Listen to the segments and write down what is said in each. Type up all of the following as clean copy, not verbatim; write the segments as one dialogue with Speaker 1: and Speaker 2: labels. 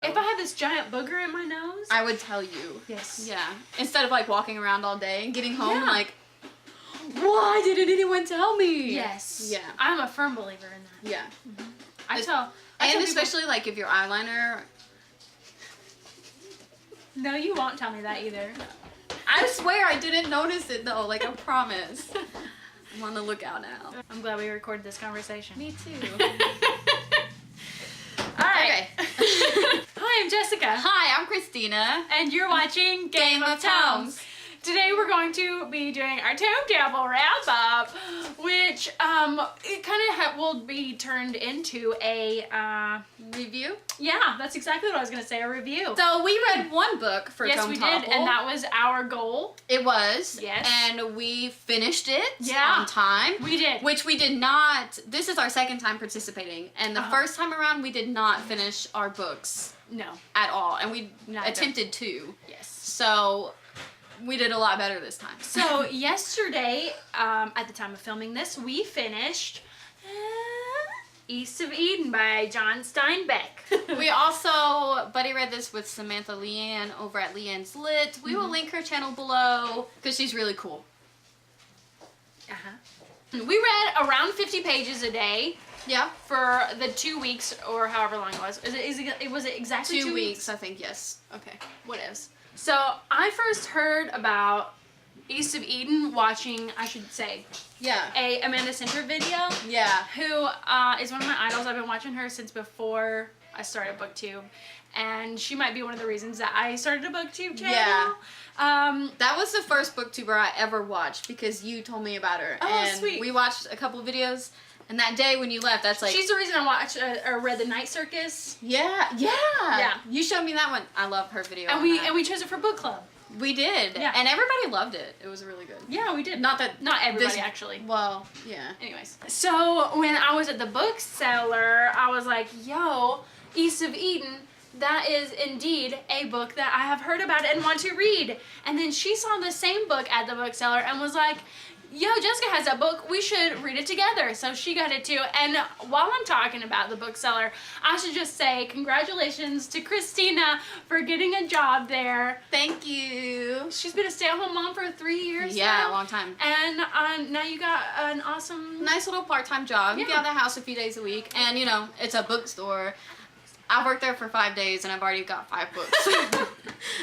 Speaker 1: If I had this giant booger in my nose,
Speaker 2: I would tell you.
Speaker 1: Yes.
Speaker 2: Yeah. Instead of like walking around all day and getting home
Speaker 1: Yeah.
Speaker 2: why didn't anyone tell me?
Speaker 1: Yes.
Speaker 2: Yeah.
Speaker 1: I'm a firm believer in that.
Speaker 2: Yeah.
Speaker 1: I tell
Speaker 2: And
Speaker 1: people,
Speaker 2: especially like if your eyeliner.
Speaker 1: no, you won't tell me that either.
Speaker 2: I swear I didn't notice it though. Like I promise. I'm on the lookout now.
Speaker 1: I'm glad we recorded this conversation.
Speaker 2: Me too.
Speaker 1: All right.
Speaker 2: Okay.
Speaker 1: Hi, I'm Jessica.
Speaker 2: Hi, I'm Christeena.
Speaker 1: And you're watching Game of Tomes. Today we're going to be doing our Tome Topple wrap-up, which it kind of will be turned into a
Speaker 2: Review?
Speaker 1: yeah, that's exactly what I was going to say, a review.
Speaker 2: So we read one book for
Speaker 1: Yes,
Speaker 2: Tome
Speaker 1: we
Speaker 2: Topple.
Speaker 1: did, and that was our goal.
Speaker 2: It was.
Speaker 1: Yes.
Speaker 2: And we finished it
Speaker 1: Yeah.
Speaker 2: on time.
Speaker 1: We did.
Speaker 2: Which we did not. This is our second time participating. And the first time around, we did not finish our books
Speaker 1: No.
Speaker 2: at all. And we
Speaker 1: Neither.
Speaker 2: attempted to.
Speaker 1: Yes.
Speaker 2: So we did a lot better this time.
Speaker 1: So yesterday, at the time of filming this, we finished East of Eden by John Steinbeck.
Speaker 2: We also buddy read this with Samantha Leanne over at Leanne's Lit. We will link her channel below because she's really cool.
Speaker 1: We read around 50 pages a day
Speaker 2: Yeah.
Speaker 1: for the 2 weeks or however long it was. Was it exactly
Speaker 2: 2
Speaker 1: 2
Speaker 2: weeks, I think, yes. Okay.
Speaker 1: Whatevs. So I first heard about East of Eden watching, I should say,
Speaker 2: Yeah.
Speaker 1: a Amanda Center video.
Speaker 2: Yeah.
Speaker 1: Who is one of my idols. I've been watching her since before I started BookTube, and she might be one of the reasons that I started a BookTube channel.
Speaker 2: Yeah. That was the first booktuber I ever watched because you told me about her.
Speaker 1: Oh,
Speaker 2: and
Speaker 1: sweet.
Speaker 2: We watched a couple videos, and that day when you left, that's like...
Speaker 1: She's the reason I watched or read The Night Circus.
Speaker 2: Yeah.
Speaker 1: Yeah.
Speaker 2: You showed me that one. I love her video.
Speaker 1: And
Speaker 2: on
Speaker 1: we
Speaker 2: that.
Speaker 1: and we chose it for book club.
Speaker 2: We did.
Speaker 1: Yeah.
Speaker 2: And everybody loved it. It was really good.
Speaker 1: Yeah, we did.
Speaker 2: Not everybody
Speaker 1: Actually.
Speaker 2: Well, yeah.
Speaker 1: Anyways, so when I was at the bookseller, I was like, yo, East of Eden, that is indeed a book that I have heard about and want to read. And then she saw the same book at the bookseller and was like, yo, Jessica has that book, we should read it together. So she got it too. And while I'm talking about the bookseller, I should just say congratulations to Christeena for getting a job there.
Speaker 2: Thank you.
Speaker 1: She's been a stay-at-home mom for 3 years
Speaker 2: Yeah,
Speaker 1: now.
Speaker 2: a long time.
Speaker 1: And now you got an awesome...
Speaker 2: Nice little part-time job. You
Speaker 1: Yeah.
Speaker 2: get out of the house a few days a week. And, you know, it's a bookstore. I worked there for 5 days and I've already got 5 books.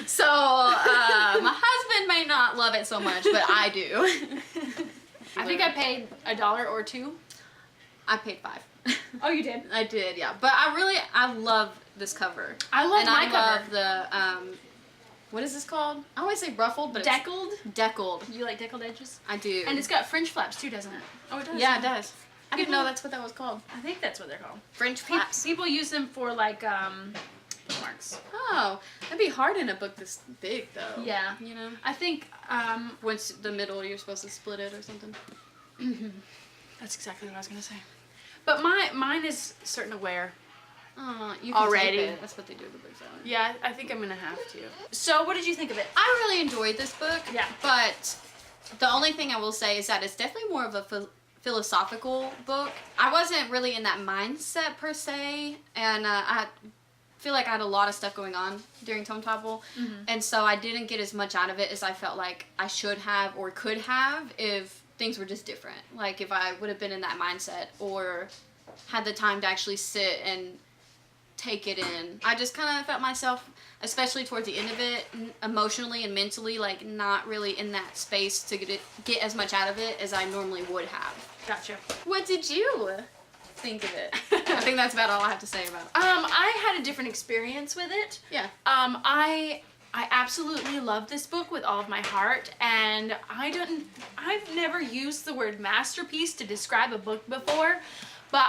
Speaker 2: So, my husband may not love it so much, but I do.
Speaker 1: I think I paid $1 or $2.
Speaker 2: I paid 5.
Speaker 1: Oh, you did?
Speaker 2: I did, yeah. But I love this cover.
Speaker 1: I love my
Speaker 2: and
Speaker 1: cover.
Speaker 2: I love the, what is this called? I always say ruffled, but
Speaker 1: Deckled?
Speaker 2: it's deckled.
Speaker 1: You like deckled edges?
Speaker 2: I do.
Speaker 1: And it's got French flaps too, doesn't it? Oh, it does.
Speaker 2: Yeah, it does. I didn't know that's what that was called.
Speaker 1: I think that's what they're called.
Speaker 2: French flaps.
Speaker 1: People use them for like bookmarks.
Speaker 2: Oh, that'd be hard in a book this big though.
Speaker 1: Yeah.
Speaker 2: You know?
Speaker 1: I think
Speaker 2: Once the middle, you're supposed to split it or something.
Speaker 1: that's exactly what I was gonna say. But mine is certain to wear.
Speaker 2: You can
Speaker 1: Already.
Speaker 2: tape it. That's what they do with the bookseller.
Speaker 1: Yeah, I think I'm gonna have to. So, what did you think of it?
Speaker 2: I really enjoyed this book.
Speaker 1: Yeah.
Speaker 2: But the only thing I will say is that it's definitely more of a philosophical book. I wasn't really in that mindset per se, and I feel like I had a lot of stuff going on during Tome Topple, and so I didn't get as much out of it as I felt like I should have or could have if things were just different. Like if I would have been in that mindset or had the time to actually sit and take it in. I just kind of felt myself, especially towards the end of it, emotionally and mentally, like not really in that space to get as much out of it as I normally would have.
Speaker 1: Gotcha.
Speaker 2: What did you think of it? I think that's about all I have to say about it.
Speaker 1: I had a different experience with it.
Speaker 2: Yeah.
Speaker 1: I absolutely love this book with all of my heart, and I've never used the word masterpiece to describe a book before, but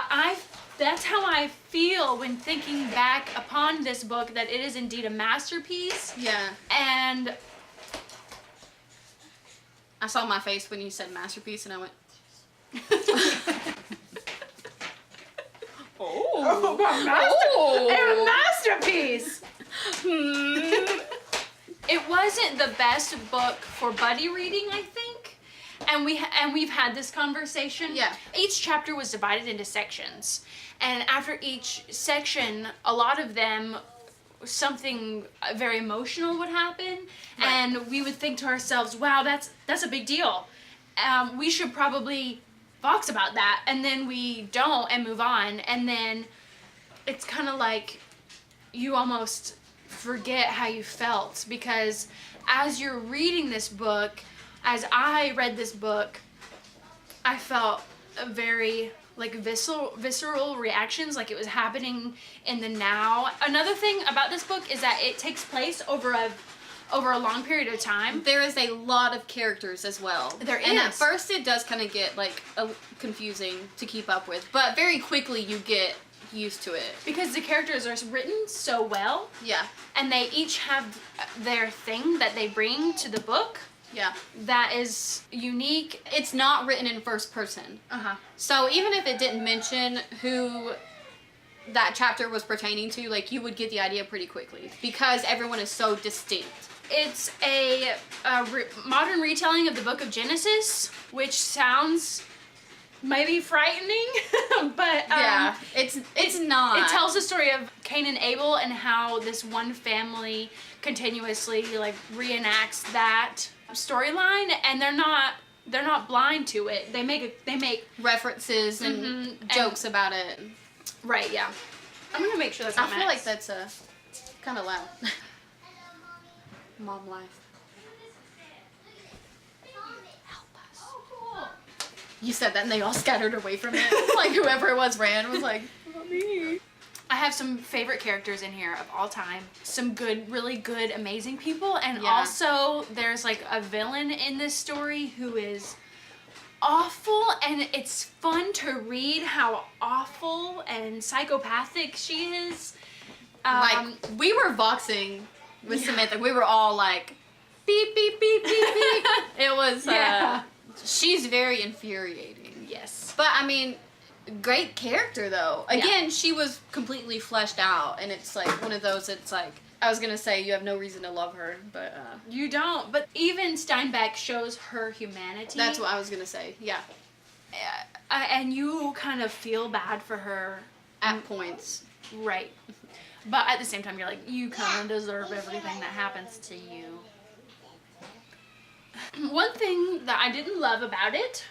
Speaker 1: that's how I feel when thinking back upon this book, that it is indeed a masterpiece.
Speaker 2: Yeah.
Speaker 1: And
Speaker 2: I saw my face when you said masterpiece and I went,
Speaker 1: a masterpiece! It wasn't the best book for buddy reading, I think. And we've had this conversation.
Speaker 2: Yeah.
Speaker 1: Each chapter was divided into sections. And after each section, a lot of them something very emotional would happen,
Speaker 2: Right.
Speaker 1: and we would think to ourselves, wow, that's a big deal. We should probably box about that, and then we don't and move on, and then it's kind of like you almost forget how you felt, because as you're reading this book, as I read this book, I felt a very like visceral reactions, like it was happening in the now. Another thing about this book is that it takes place over a long period of time.
Speaker 2: There is a lot of characters as well.
Speaker 1: There
Speaker 2: And at
Speaker 1: is.
Speaker 2: first it does kind of get like confusing to keep up with, but very quickly you get used to it.
Speaker 1: Because the characters are written so well,
Speaker 2: Yeah.
Speaker 1: and they each have their thing that they bring to the book
Speaker 2: Yeah.
Speaker 1: that is unique.
Speaker 2: It's not written in first person.
Speaker 1: Uh-huh.
Speaker 2: So even if it didn't mention who that chapter was pertaining to, like, you would get the idea pretty quickly because everyone is so distinct.
Speaker 1: It's a modern retelling of the book of Genesis, which sounds maybe frightening, but
Speaker 2: Yeah, it's not.
Speaker 1: It tells the story of Cain and Abel and how this one family continuously like reenacts that storyline, and they're not blind to it. They make
Speaker 2: references and
Speaker 1: Mhm,
Speaker 2: jokes about it.
Speaker 1: right. Yeah, I'm gonna make sure that's not
Speaker 2: I feel
Speaker 1: Max.
Speaker 2: like that's kind of loud. Mom life. Help us. You said that and they all scattered away from it. Like whoever it was ran was like, not me.
Speaker 1: I have some favorite characters in here of all time. Some good, really good, amazing people. And
Speaker 2: Yeah.
Speaker 1: also there's like a villain in this story who is awful, and it's fun to read how awful and psychopathic she is.
Speaker 2: Like we were voxing with
Speaker 1: Yeah.
Speaker 2: Samantha. We were all like, beep, beep, beep, beep, beep. It was,
Speaker 1: Yeah.
Speaker 2: She's very infuriating.
Speaker 1: Yes.
Speaker 2: But I mean, great character though.
Speaker 1: Yeah.
Speaker 2: Again, she was completely fleshed out, and it's like one of those. It's like I was gonna say you have no reason to love her, but
Speaker 1: You don't, but even Steinbeck shows her humanity.
Speaker 2: that's what I was gonna say. Yeah,
Speaker 1: And you kind of feel bad for her.
Speaker 2: at points.
Speaker 1: Right. But at the same time, you're like, you kind of deserve everything that happens to you. One thing that I didn't love about it,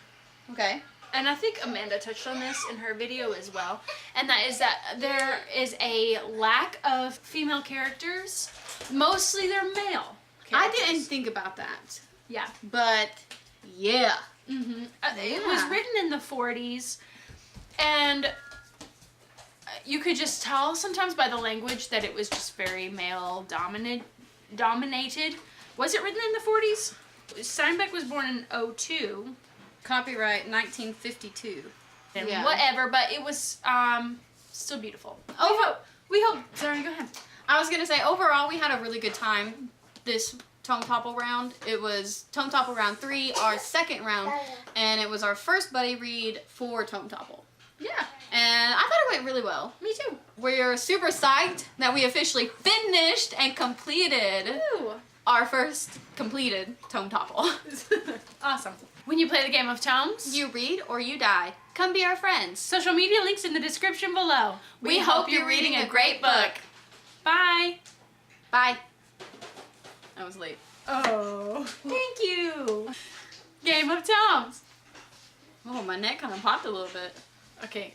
Speaker 2: Okay.
Speaker 1: and I think Amanda touched on this in her video as well, and that is that there is a lack of female characters. Mostly they're male
Speaker 2: I
Speaker 1: characters.
Speaker 2: didn't think about that,
Speaker 1: Yeah.
Speaker 2: but yeah.
Speaker 1: Mm-hmm. It was
Speaker 2: Yeah.
Speaker 1: written in the 40s, and you could just tell sometimes by the language that it was just very male dominated. Was it written in the 40s? Steinbeck was born in 02.
Speaker 2: Copyright 1952.
Speaker 1: And
Speaker 2: Yeah.
Speaker 1: whatever, but it was still beautiful.
Speaker 2: Oh,
Speaker 1: We hope. Sorry, go ahead.
Speaker 2: I was gonna say overall we had a really good time this Tome Topple round. It was Tome Topple round 3, our second round, and it was our first buddy read for Tome Topple.
Speaker 1: Yeah,
Speaker 2: And I thought it went really well.
Speaker 1: me too.
Speaker 2: We're super psyched that we officially finished and completed
Speaker 1: Ooh.
Speaker 2: our first completed Tome Topple.
Speaker 1: Awesome. When you play the game of tomes,
Speaker 2: You read or you die. Come be our friends.
Speaker 1: social media links in the description below.
Speaker 2: We hope you're reading a great book.
Speaker 1: Bye.
Speaker 2: Bye. I was late.
Speaker 1: Oh, thank you. Game of Tomes.
Speaker 2: Oh, my neck kind of popped a little bit.
Speaker 1: Okay.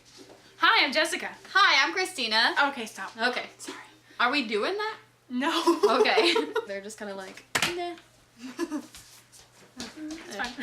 Speaker 1: Hi, I'm Jessica.
Speaker 2: Hi, I'm Christeena.
Speaker 1: Okay, stop.
Speaker 2: Okay.
Speaker 1: Sorry.
Speaker 2: Are we doing that?
Speaker 1: No.
Speaker 2: Okay. They're just kind of like, nah.
Speaker 1: It's fine.